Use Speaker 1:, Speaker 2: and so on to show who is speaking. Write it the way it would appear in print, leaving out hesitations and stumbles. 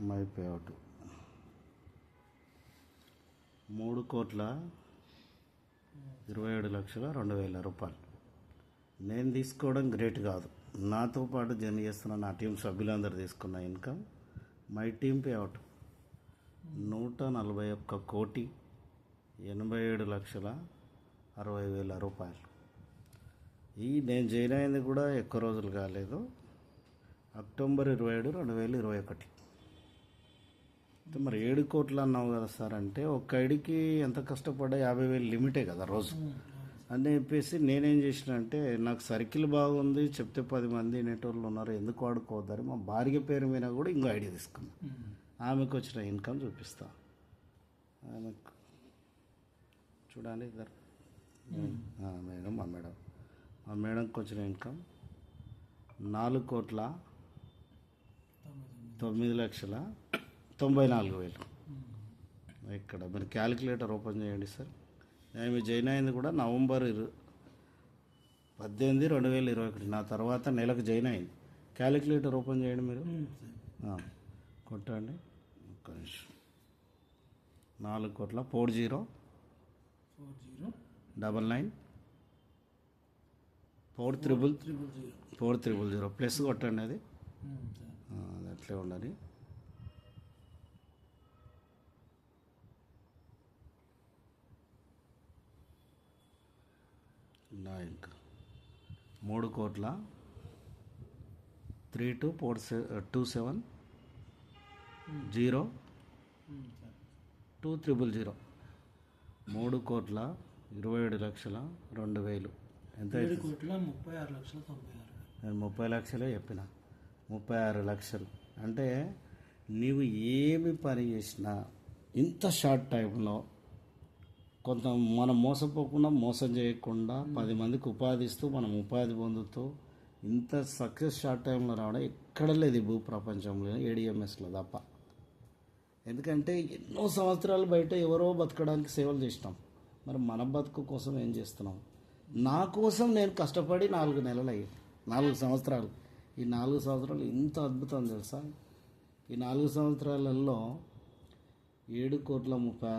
Speaker 1: My payout 3,27,02,000 రూపాయలు. నేను తీసుకోవడం గ్రేట్ కాదు, నాతో పాటు జర్నీ చేస్తున్న నా టీం సభ్యులందరూ తీసుకున్న ఇన్కమ్ మై టీం పేఅవుట్ 141,87,60,000 రూపాయలు. నేను జాయిన్ అయింది కూడా ఎక్కువ రోజులు కాలేదు, అక్టోబర్ 27, 2021. మరి 7 కోట్లు అన్నావు కదా సార్ అంటే, ఒక్క ఐడికి ఎంత కష్టపడ్డా 50,000 లిమిటే కదా రోజు అని చెప్పేసి నేనేం చేసిన అంటే, నాకు సర్కిల్ బాగుంది, చెప్తే 10 మంది నెట్వర్క్లు ఉన్నారు, ఎందుకు వాడుకోవద్దని మా భార్య పేరు మీద కూడా ఇంకో ఐడియా తీసుకున్నాను. ఆమెకు వచ్చిన ఇన్కమ్ చూపిస్తా. ఆమెకు చూడండి ఇద్దరు మేడం, మా మేడంకి వచ్చిన ఇన్కమ్ 4,09,94,000. ఇక్కడ మీరు క్యాలిక్యులేటర్ ఓపెన్ చేయండి సార్. నేను జాయిన్ అయింది కూడా నవంబర్ 18, 2021. నా తర్వాత నెలకు జాయిన్ అయింది. క్యాలిక్యులేటర్ ఓపెన్ చేయండి మీరు, కొట్టండి ఒక్క నిమిషం. 4,99,99,400 ప్లస్ కొట్టండి. అది అట్లే ఉండాలి. నా ఇంకా 3,32,27,0,2,000 3,27,02,000. ఎంత?
Speaker 2: 7,36,96,000.
Speaker 1: నేను 30 లక్షలే చెప్పిన, 36 లక్షలు. అంటే నీవు ఏమి పని చేసినా ఇంత షార్ట్ టైంలో కొంత మనం మోసపోకుండా, మోసం చేయకుండా 10 మందికి ఉపాధి ఇస్తూ, మనం ఉపాధి పొందుతూ ఇంత సక్సెస్ షార్ట్ టైంలో రావడం ఎక్కడ లేదు ఈ భూ ప్రపంచంలో, ఏడిఎంఎస్లో తప్ప. ఎందుకంటే ఎన్నో సంవత్సరాలు బయట ఎవరో బతకడానికి సేవలు చేసినాం, మరి మన బతుకు కోసం ఏం చేస్తున్నాం? నా కోసం నేను కష్టపడి 4 నెలలు అయ్యాయి, 4 సంవత్సరాలు. ఈ 4 సంవత్సరాలు ఇంత అద్భుతం తెలుసా? ఈ 4 సంవత్సరాలలో 7,36,00,000